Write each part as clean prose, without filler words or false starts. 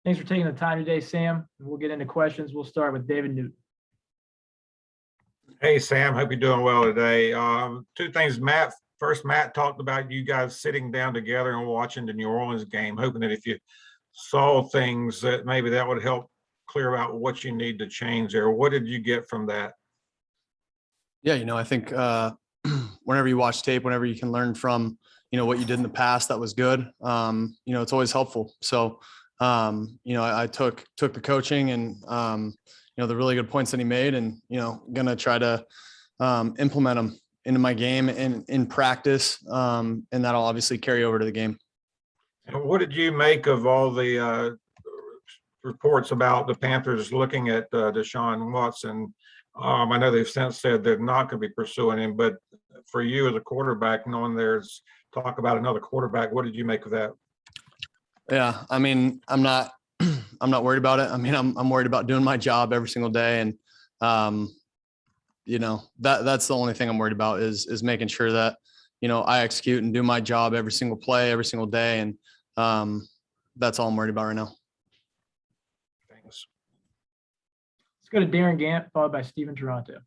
Thanks for taking the time today, Sam. We'll get into questions. We'll start with David Newton. Hey, Sam. Hope you're doing well today. Two things. Matt talked about you guys sitting down together and watching the New Orleans game, hoping that if you saw things that maybe that would help clear out what you need to change there. What did you get from that? Yeah, I think whenever you watch tape, whenever you can learn from, what you did in the past that was good, it's always helpful. So, I took the coaching and, the really good points that he made and, going to try to implement them into my game and in practice. And that'll obviously carry over to the game. And what did you make of all the reports about the Panthers looking at Deshaun Watson? I know they've since said they're not going to be pursuing him, but for you as a quarterback, knowing there's talk about another quarterback, what did you make of that? Yeah, I mean, I'm not worried about it. I mean, I'm worried about doing my job every single day, and that's the only thing I'm worried about is making sure that I execute and do my job every single play, every single day, and that's all I'm worried about right now. Thanks. Let's go to Darren Gant, followed by Steven Toronto.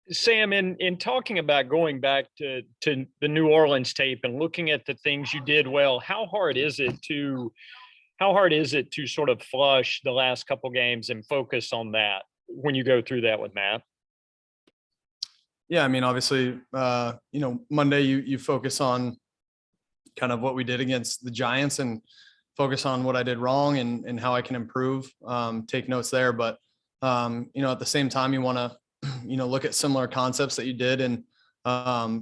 Sam, in talking about going back to the New Orleans tape and looking at the things you did well, how hard is it to sort of flush the last couple games and focus on that when you go through that with Matt? Yeah, I mean, obviously, Monday you focus on kind of what we did against the Giants and focus on what I did wrong and how I can improve, take notes there. But, at the same time, you want to, look at similar concepts that you did in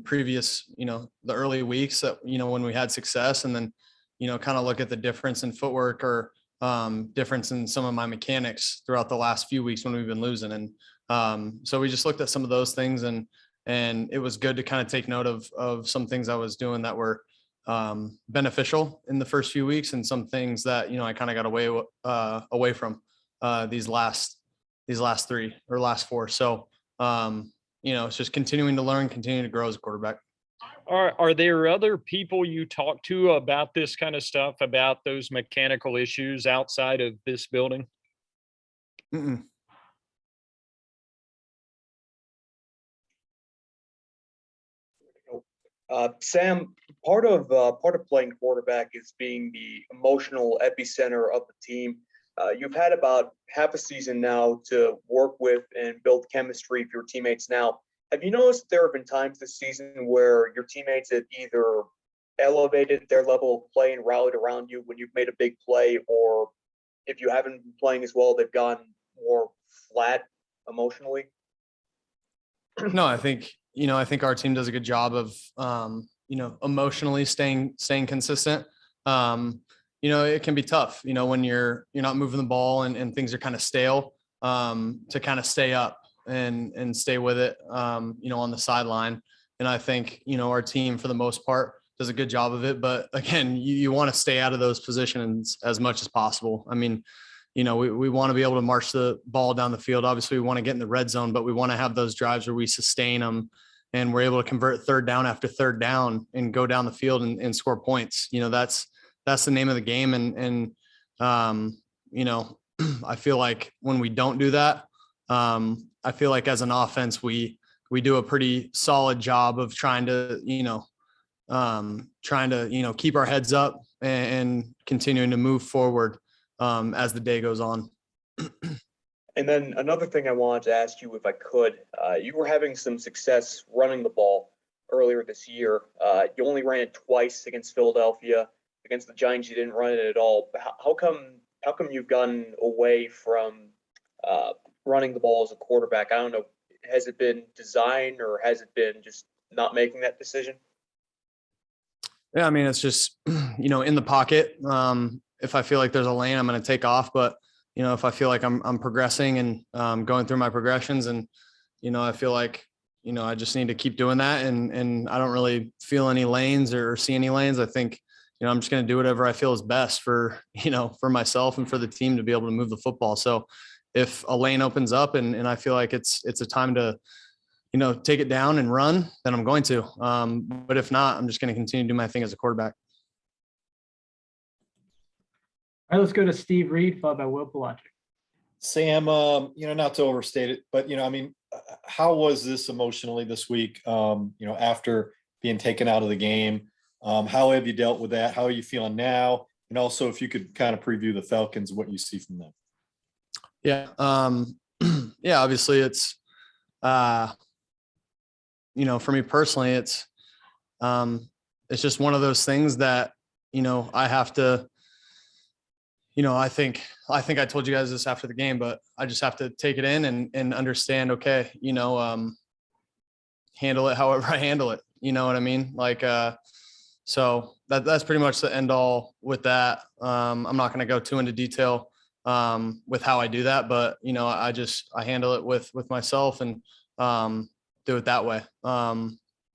previous, the early weeks that, when we had success, and then, kind of look at the difference in footwork or difference in some of my mechanics throughout the last few weeks when we've been losing. And so we just looked at some of those things, and it was good to kind of take note of some things I was doing that were beneficial in the first few weeks, and some things that, I kind of got away from these last three or last four. So, it's just continuing to learn, continuing to grow as a quarterback. Are there other people you talk to about this kind of stuff, about those mechanical issues outside of this building? Mm-mm. Sam, part of playing quarterback is being the emotional epicenter of the team. You've had about half a season now to work with and build chemistry with your teammates now. Have you noticed there have been times this season where your teammates have either elevated their level of play and rallied around you when you've made a big play, or if you haven't been playing as well, they've gone more flat emotionally? No, I think our team does a good job of, emotionally staying consistent. It can be tough, when you're not moving the ball and things are kind of stale, to kind of stay up and stay with it, on the sideline. And I think, our team for the most part does a good job of it. But again, you want to stay out of those positions as much as possible. I mean, we want to be able to march the ball down the field. Obviously, we want to get in the red zone, but we want to have those drives where we sustain them and we're able to convert third down after third down and go down the field and score points. That's the name of the game. And I feel like when we don't do that, I feel like as an offense, we do a pretty solid job of trying to keep our heads up and continuing to move forward as the day goes on. And then another thing I wanted to ask you, if I could, you were having some success running the ball earlier this year. You only ran it twice against Philadelphia. Against the Giants, you didn't run it at all. How come you've gotten away from running the ball as a quarterback? I don't know. Has it been design, or has it been just not making that decision? Yeah, I mean, it's just, in the pocket. If I feel like there's a lane, I'm going to take off. But, if I feel like I'm progressing and going through my progressions, and, I feel like, I just need to keep doing that. And I don't really feel any lanes or see any lanes. I think, I'm just going to do whatever I feel is best for myself and for the team to be able to move the football. So if a lane opens up and I feel like it's a time to, take it down and run, then I'm going to. But if not, I'm just going to continue to do my thing as a quarterback. All right, let's go to Steve Reed, followed by Will Pelagic. Sam, not to overstate it, but, I mean, how was this emotionally this week, after being taken out of the game? How have you dealt with that? How are you feeling now? And also if you could kind of preview the Falcons, what you see from them. Yeah. Yeah, obviously it's, for me personally, it's just one of those things that, I have to, I think I told you guys this after the game, but I just have to take it in and understand, okay, handle it however I handle it. You know what I mean? Like, so that's pretty much the end all with that. I'm not going to go too into detail with how I do that, but I handle it with myself and do it that way.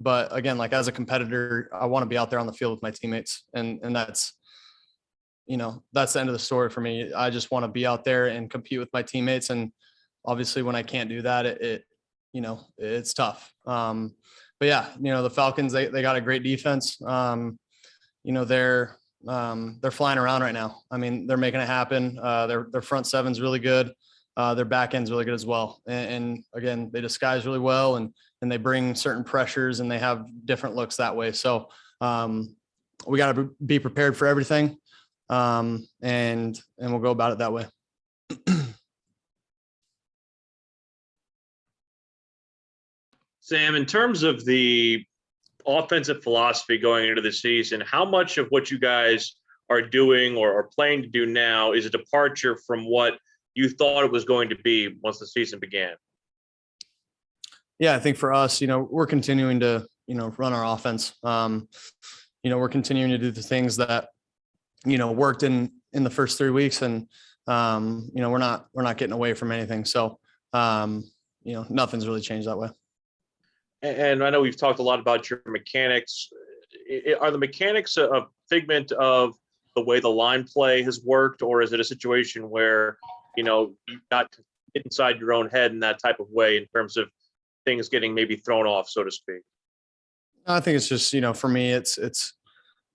But again, like as a competitor, I want to be out there on the field with my teammates, and that's the end of the story for me. I just want to be out there and compete with my teammates, and obviously when I can't do that, it's tough. But yeah, the Falcons, they got a great defense. They're flying around right now. I mean, they're making it happen. Their front seven's really good. Their back end's really good as well. And again, they disguise really well, and they bring certain pressures, and they have different looks that way. So we got to be prepared for everything. And we'll go about it that way. Sam, in terms of the offensive philosophy going into the season, how much of what you guys are doing or are planning to do now is a departure from what you thought it was going to be once the season began? Yeah, I think for us, we're continuing to, run our offense. We're continuing to do the things that, worked in the first 3 weeks, and, we're not getting away from anything. So, nothing's really changed that way. And I know we've talked a lot about your mechanics. Are the mechanics a figment of the way the line play has worked, or is it a situation where, you got inside your own head in that type of way in terms of things getting maybe thrown off, so to speak? I think it's just, for me, it's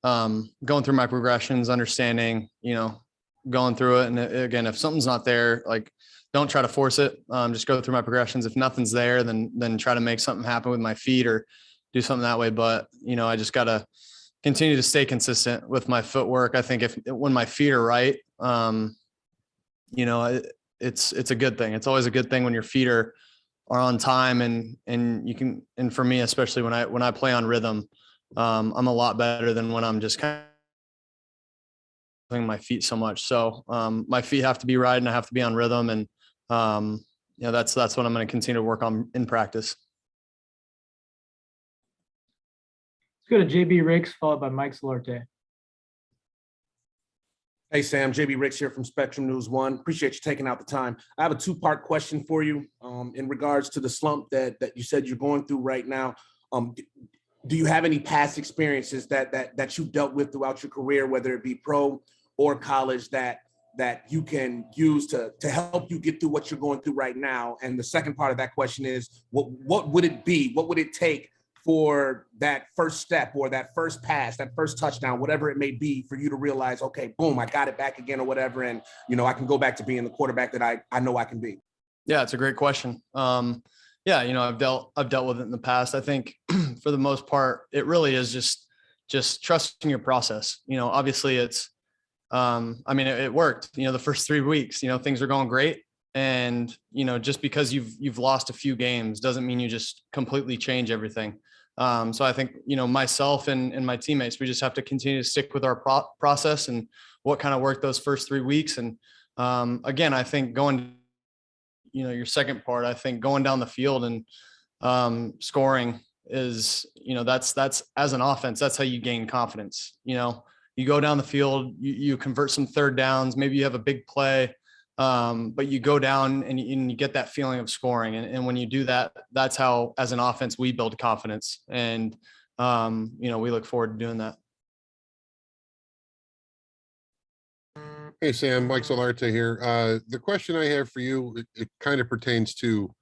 going through my progressions, understanding, going through it. And again, if something's not there, like, don't try to force it. Just go through my progressions. If nothing's there, then try to make something happen with my feet or do something that way. But, I just got to continue to stay consistent with my footwork. I think when my feet are right, it's a good thing. It's always a good thing when your feet are on time, and you can, and for me, especially when I play on rhythm, I'm a lot better than when I'm just kind of my feet so much. So my feet have to be right, and I have to be on rhythm, and that's what I'm going to continue to work on in practice. Let's go to JB Ricks, followed by Mike Solarte. Hey, Sam, JB Ricks here from Spectrum News 1. Appreciate you taking out the time. I have a two-part question for you in regards to the slump that you said you're going through right now. Do you have any past experiences that you've dealt with throughout your career, whether it be pro or college, that you can use to help you get through what you're going through right now? And the second part of that question is, what would it be? What would it take for that first step or that first pass, that first touchdown, whatever it may be, for you to realize, okay, boom, I got it back again or whatever, and I can go back to being the quarterback that I know I can be? Yeah, it's a great question. Yeah, I've dealt with it in the past. I think for the most part, it really is just trusting your process. Obviously it's, it worked, the first 3 weeks, things are going great. And, just because you've lost a few games doesn't mean you just completely change everything. So I think, myself and my teammates, we just have to continue to stick with our process and what kind of worked those first 3 weeks. And again, I think your second part, I think going down the field and scoring is, that's as an offense, that's how you gain confidence. You go down the field, you convert some third downs, maybe you have a big play, but you go down and you get that feeling of scoring. And when you do that, that's how, as an offense, we build confidence. And, we look forward to doing that. Hey, Sam, Mike Solarte here. The question I have for you, it kind of pertains to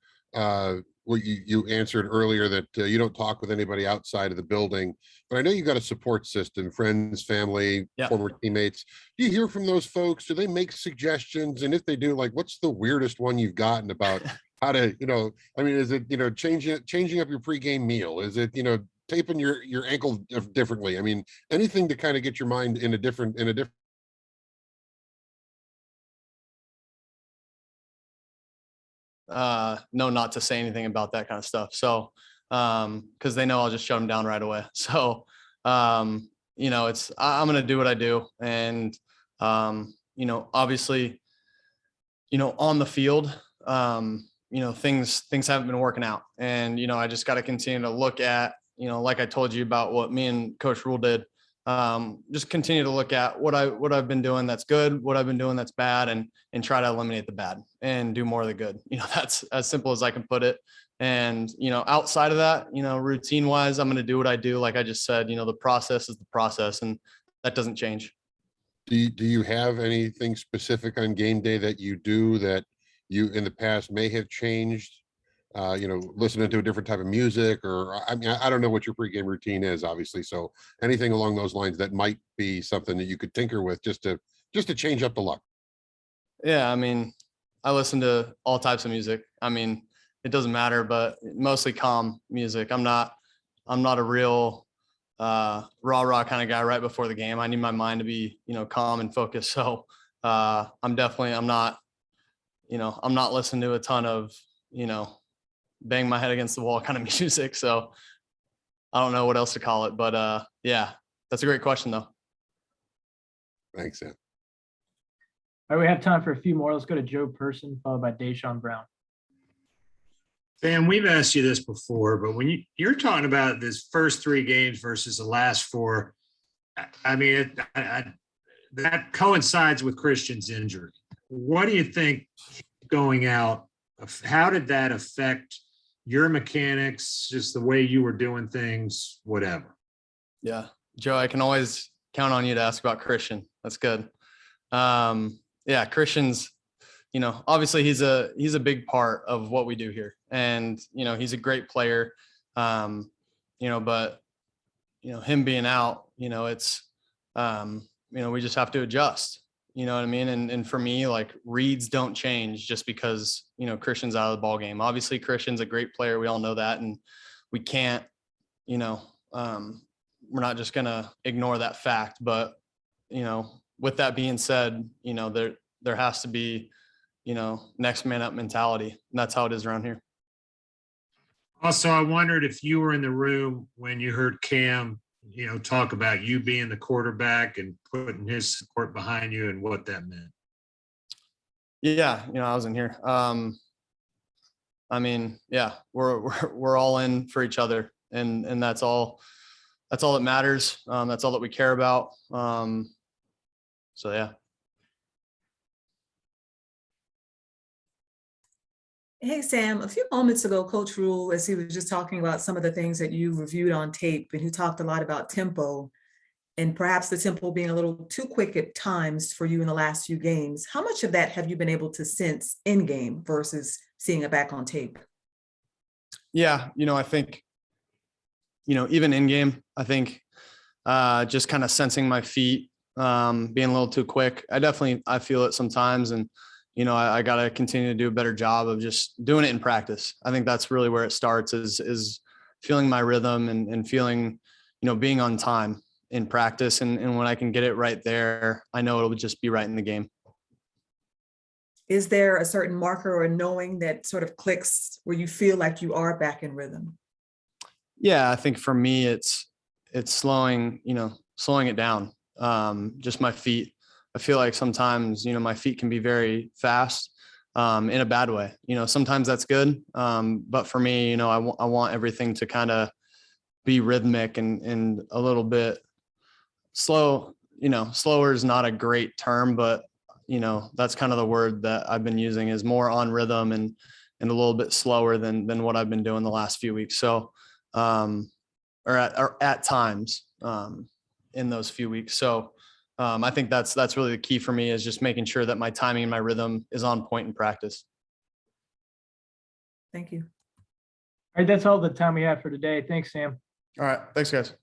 what you answered earlier that you don't talk with anybody outside of the building, but I know you got a support system, friends, family, Yeah. former teammates. Do you hear from those folks? Do they make suggestions? And if they do, like, what's the weirdest one you've gotten about how to, I mean, is it, changing up your pregame meal? Is it, taping your ankle differently? I mean, anything to kind of get your mind in a different. No, not to say anything about that kind of stuff. So, cause they know I'll just shut them down right away. So, I'm going to do what I do. And, obviously, on the field, things haven't been working out, and, I just got to continue to look at, like I told you about what me and Coach Rule did, just continue to look at what I've been doing that's good, what I've been doing that's bad, and try to eliminate the bad and do more of the good. That's as simple as I can put it. And, outside of that, routine wise, I'm going to do what I do. Like I just said, the process is the process, and that doesn't change. Do you have anything specific on game day that you do that you in the past may have changed? Listening to a different type of music, or I mean, I don't know what your pregame routine is, obviously. So anything along those lines that might be something that you could tinker with just to change up the luck. Yeah. I mean, I listen to all types of music. I mean, it doesn't matter, but mostly calm music. I'm not a real rah kind of guy right before the game. I need my mind to be, calm and focused. So I'm not listening to a ton of, bang my head against the wall kind of music. So I don't know what else to call it, but yeah, that's a great question though. Thanks, Sam. All right, we have time for a few more. Let's go to Joe Person, followed by Deshaun Brown. Sam, we've asked you this before, but when you're talking about this first 3 games versus the last 4, I mean, that coincides with Christian's injury. What do you think going out? How did that affect your mechanics, just the way you were doing things, whatever? Yeah, Joe, I can always count on you to ask about Christian. That's good. Yeah, Christian's, obviously he's a big part of what we do here, and, he's a great player. But, him being out, it's, we just have to adjust, you know what I mean? And for me, like, reads don't change just because, Christian's out of the ball game. Obviously Christian's a great player. We all know that. And we can't, we're not just going to ignore that fact, but, with that being said, there has to be, next man up mentality. And that's how it is around here. Also, I wondered if you were in the room when you heard Cam, talk about you being the quarterback and putting his support behind you and what that meant. Yeah, I was in here. I mean, yeah, we're all in for each other, and that's all that matters. That's all that we care about. So yeah. Hey, Sam, a few moments ago, Coach Rule, as he was just talking about some of the things that you reviewed on tape, and he talked a lot about tempo and perhaps the tempo being a little too quick at times for you in the last few games. How much of that have you been able to sense in game versus seeing it back on tape? Yeah, I think, even in game, I think just kind of sensing my feet being a little too quick. I feel it sometimes, and I got to continue to do a better job of just doing it in practice. I think that's really where it starts is feeling my rhythm and feeling, being on time in practice. And when I can get it right there, I know it'll just be right in the game. Is there a certain marker or knowing that sort of clicks where you feel like you are back in rhythm? Yeah, I think for me, it's slowing it down. Just my feet. I feel like sometimes, my feet can be very fast in a bad way. Sometimes that's good. But for me, I want everything to kind of be rhythmic and a little bit slow. Slower is not a great term, but, that's kind of the word that I've been using is more on rhythm and a little bit slower than what I've been doing the last few weeks. So, or at times in those few weeks. So, I think that's really the key for me is just making sure that my timing and my rhythm is on point in practice. Thank you. right, that's all the time we have for today. Thanks, Sam. All right. Thanks, guys.